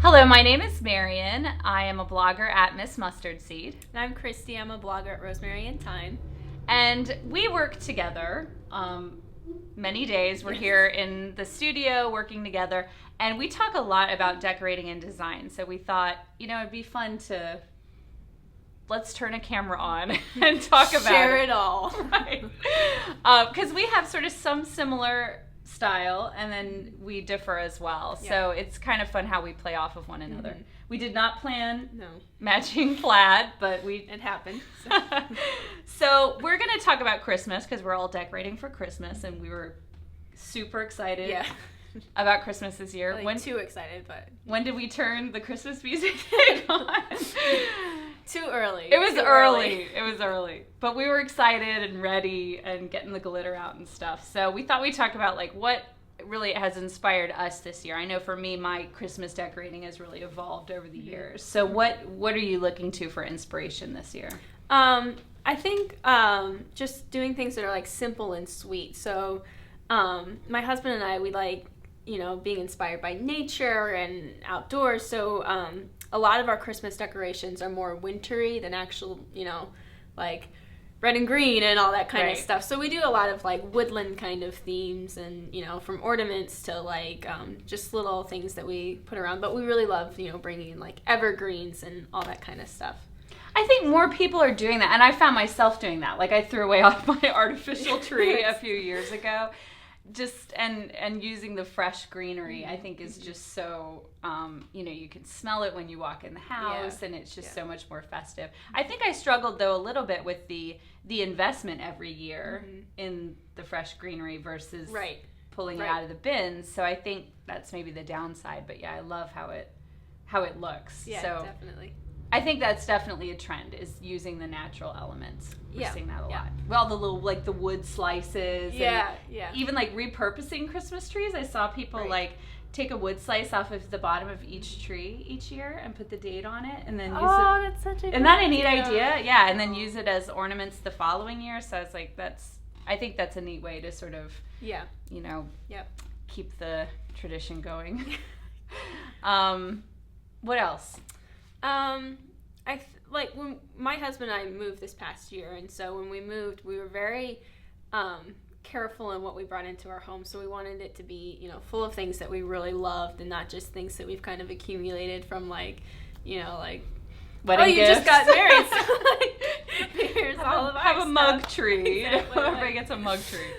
Hello, my name is Marian. I am a blogger at Miss Mustard Seed. And I'm Kriste. I'm a blogger at Rosemary Thyme. And we work together many days. We're here in the studio working together. And we talk a lot about decorating and design. So we thought, it'd be fun to let's turn a camera on and talk about Share it all. Right. Because we have sort of some similar style, and then we differ as well. Yeah. So it's kind of fun how we play off of one another. Mm-hmm. We did not plan matching plaid, but it happened. So we're going to talk about Christmas because we're all decorating for Christmas, and we were super excited about Christmas this year. Too excited, but when did we turn the Christmas music on? Too early. It was early. But we were excited and ready and getting the glitter out and stuff. So we thought we'd talk about what really has inspired us this year. I know for me, my Christmas decorating has really evolved over the years. So what are you looking to for inspiration this year? I think just doing things that are simple and sweet. So my husband and I, we like, being inspired by nature and outdoors. So a lot of our Christmas decorations are more wintry than actual, like red and green and all that kind of stuff. So we do a lot of woodland kind of themes and, from ornaments to just little things that we put around. But we really love, bringing in evergreens and all that kind of stuff. I think more people are doing that. And I found myself doing that. I threw away all my artificial tree a few years ago. Just and using the fresh greenery, I think, is just so you can smell it when you walk in the house, and it's just so much more festive. I think I struggled though a little bit with the investment every year in the fresh greenery versus pulling it out of the bins. So I think that's maybe the downside. But I love how it looks. Yeah, so definitely. I think that's definitely a trend, is using the natural elements. We're seeing that a lot. Well, the little, the wood slices. And even, repurposing Christmas trees. I saw people, take a wood slice off of the bottom of each tree each year and put the date on it, and then use it. Oh, that's such a Isn't that a neat idea? Yeah, and then use it as ornaments the following year. So I was like, I think that's a neat way to sort of, keep the tradition going. What else? When my husband and I moved this past year, and so when we moved, we were very careful in what we brought into our home. So we wanted it to be, full of things that we really loved, and not just things that we've kind of accumulated from wedding gifts. You just got married, so here's all of our have a stuff. Mug tree. Exactly. Everybody gets a mug tree.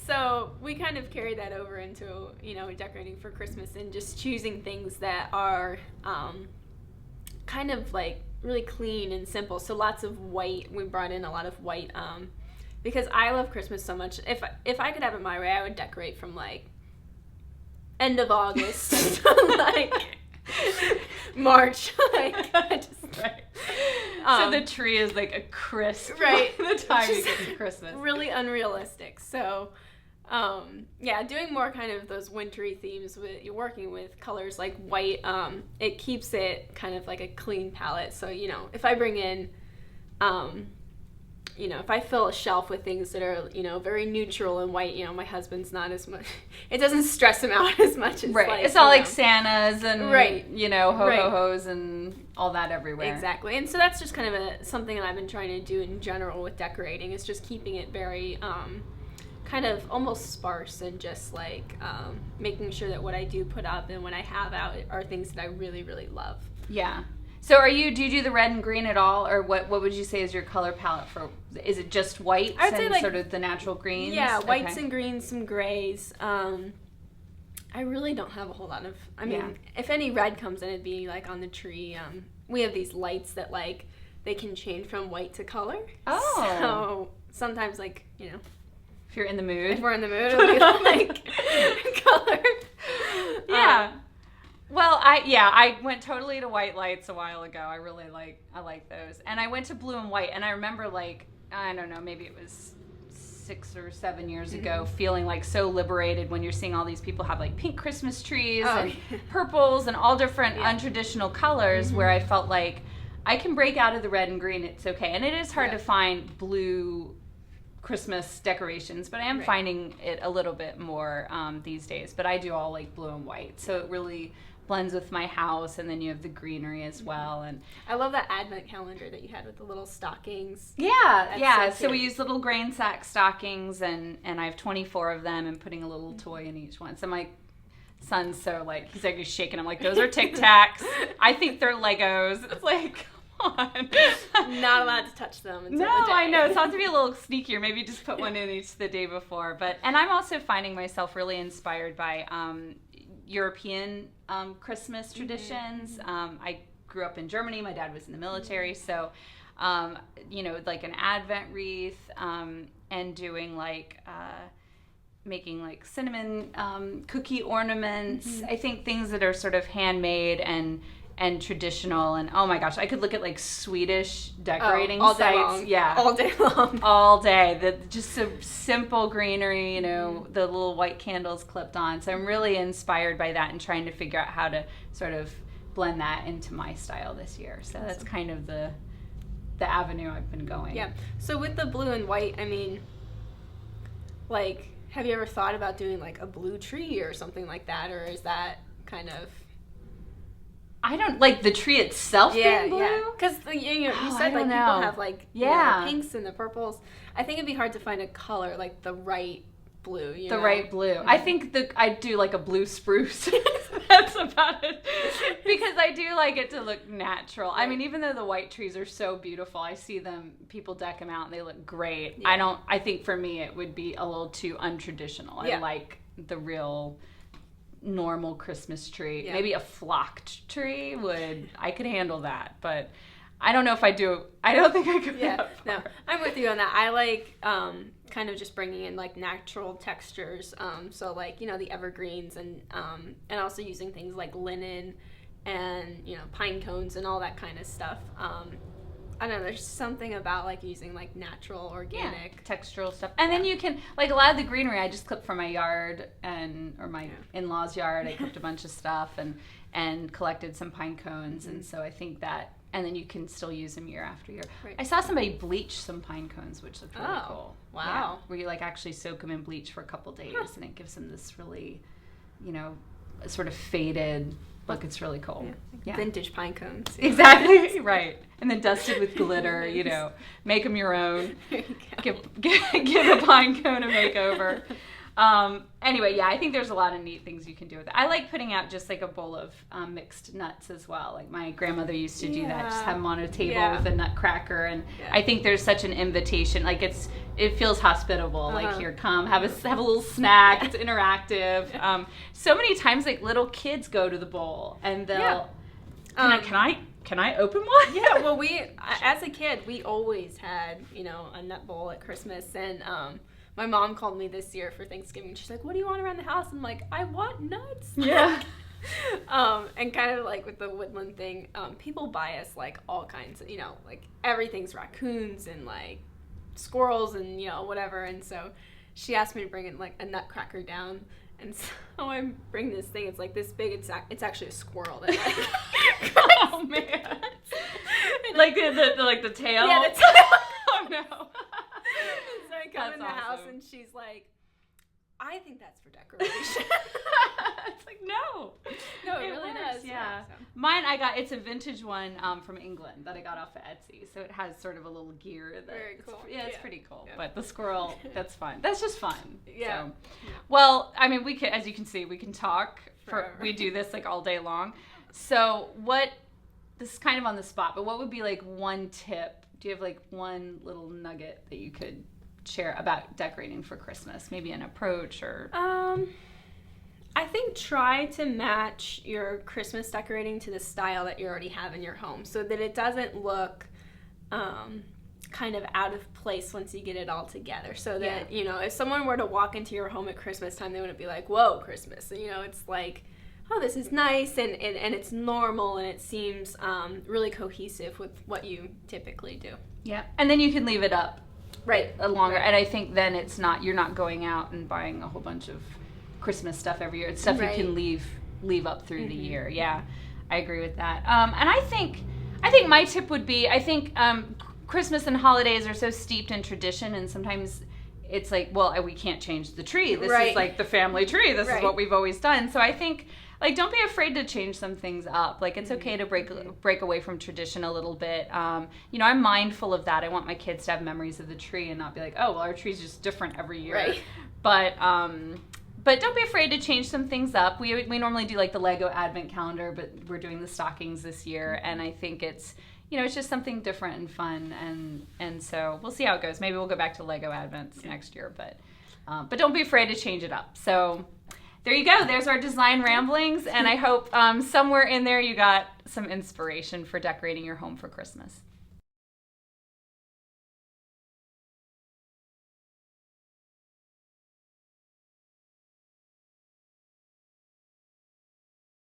So we kind of carried that over into, decorating for Christmas and just choosing things that are kind of really clean and simple. So lots of white. We brought in a lot of white because I love Christmas so much. If I could have it my way, I would decorate from end of August to March. So the tree is a crisp the time you get to Christmas. Really unrealistic. So doing more kind of those wintry themes you're working with colors like white, it keeps it kind of a clean palette. So, if I bring in, if I fill a shelf with things that are, very neutral and white, my husband's not as much, it doesn't stress him out as much as it's all Santas and, ho-ho-hos and all that everywhere. Exactly. And so that's just kind of something that I've been trying to do in general with decorating, is just keeping it very, kind of almost sparse, and just making sure that what I do put up and what I have out are things that I really, really love. Yeah. So do you do the red and green at all, or what would you say is your color palette for? Is it just whites and sort of the natural greens? Yeah, whites and greens, some grays. I really don't have a whole lot of. I mean, if any red comes in, it'd be on the tree. We have these lights that they can change from white to color. Oh. So sometimes if you're in the mood. If we're in the mood, it'll be color. Yeah. Well, I went totally to white lights a while ago. I really like those. And I went to blue and white, and I remember I don't know, maybe it was 6 or 7 years ago, feeling so liberated when you're seeing all these people have pink Christmas trees and purples and all different untraditional colors, where I felt I can break out of the red and green, it's okay. And it is hard to find blue Christmas decorations, but I am finding it a little bit more these days. But I do all blue and white, so it really blends with my house, and then you have the greenery as well. And I love that advent calendar that you had with the little stockings. Yeah. So So we use little grain sack stockings, and I have 24 of them, and putting a little toy in each one. So my son's so like, he's shaking. I'm like, those are Tic Tacs. I think they're Legos. It's like, come on. Not allowed to touch them until the day. I know. It's have to be a little sneakier. Maybe just put one in each the day before. And I'm also finding myself really inspired by European Christmas traditions. I grew up in Germany. My dad was in the military, so like an Advent wreath, and doing making like cinnamon cookie ornaments. I think things that are sort of handmade and traditional. And oh my gosh, I could look at like Swedish decorating all day sites. long. Yeah, all day long. All day. Just a simple greenery, the little white candles clipped on. So I'm really inspired by that and trying to figure out how to sort of blend that into my style this year. So that's kind of the avenue I've been going. Yeah. So with the blue and white, I mean, like, have you ever thought about doing like a blue tree or something like that, or is that kind of? I don't like the tree itself being blue. Yeah, because you said like people have like the pinks and the purples. I think it'd be hard to find a color like the right blue. Right blue. I think I'd do like a blue spruce. That's about it. Because I do like it to look natural. Right. I mean, even though the white trees are so beautiful, I see people deck them out and they look great. Yeah. I think for me it would be a little too untraditional. Yeah. I like the real normal Christmas tree. Yeah. Maybe a flocked tree I could handle that, but I don't know if I do. I don't think I could. Yeah, no, I'm with you on that. I like kind of just bringing in like natural textures. So like the evergreens and also using things like linen and pine cones and all that kind of stuff. I don't know, there's something about like using like natural, organic, textural stuff. And then you can like a lot of the greenery I just clipped from my yard or my in-laws' yard. I clipped a bunch of stuff and collected some pine cones, and so I think that. And then you can still use them year after year. Right. I saw somebody bleach some pine cones, which looked really cool. Wow. Yeah, where you like actually soak them in bleach for a couple days, and it gives them this really, sort of faded look. It's really cool. Yeah. Vintage pine cones. Exactly, right. And then dusted with glitter, make them your own. There you go. Give a pine cone a makeover. Anyway, I think there's a lot of neat things you can do with it. I like putting out just like a bowl of mixed nuts as well. Like my grandmother used to do that, just have them on a table with a nutcracker. And I think there's such an invitation. Like it feels hospitable. Like here, come have a little snack. It's interactive. So many times like little kids go to the bowl and they'll can I open one? Yeah, well as a kid we always had a nut bowl at Christmas, and my mom called me this year for Thanksgiving. She's like, "What do you want around the house?" I'm like, "I want nuts." Yeah. And kind of like with the woodland thing, people buy us like all kinds of, like everything's raccoons and like squirrels and whatever. And so she asked me to bring in like a nutcracker down, and so I bring this thing. It's like this big. It's actually a squirrel. That oh man! Like the tail. Yeah, the tail. Oh no. So I come in the house and she's like, "I think that's for decoration." It's like no, it really does. Yeah. So. Mine, it's a vintage one from England that I got off of Etsy. So it has sort of a little gear. Very cool. It's pretty cool. Yeah. But the squirrel, that's fun. That's just fun. Yeah. So, well, I mean, we can, as you can see, we can talk. We do this like all day long. So this is kind of on the spot, but what would be like one tip? Do you have like one little nugget that you could share about decorating for Christmas? Maybe an approach or... I think try to match your Christmas decorating to the style that you already have in your home so that it doesn't look kind of out of place once you get it all together. So that, if someone were to walk into your home at Christmas time, they wouldn't be like, "Whoa, Christmas." It's like, oh, this is nice and it's normal and it seems really cohesive with what you typically do. Yeah, and then you can leave it up longer. Right. And I think then you're not going out and buying a whole bunch of Christmas stuff every year. It's stuff you can leave up through the year. Yeah, I agree with that. And I think my tip would be, I think Christmas and holidays are so steeped in tradition, and sometimes it's like, well, we can't change the tree. This is like the family tree. This is what we've always done. So I think like, don't be afraid to change some things up. Like, it's okay to break away from tradition a little bit. You know, I'm mindful of that. I want my kids to have memories of the tree and not be like, oh, well, our tree's just different every year. Right. But don't be afraid to change some things up. We normally do like the Lego Advent calendar, but we're doing the stockings this year, and I think it's, you know, it's just something different and fun, and so we'll see how it goes. Maybe we'll go back to Lego Advents next year, but don't be afraid to change it up. So there you go. There's our design ramblings, and I hope somewhere in there you got some inspiration for decorating your home for Christmas.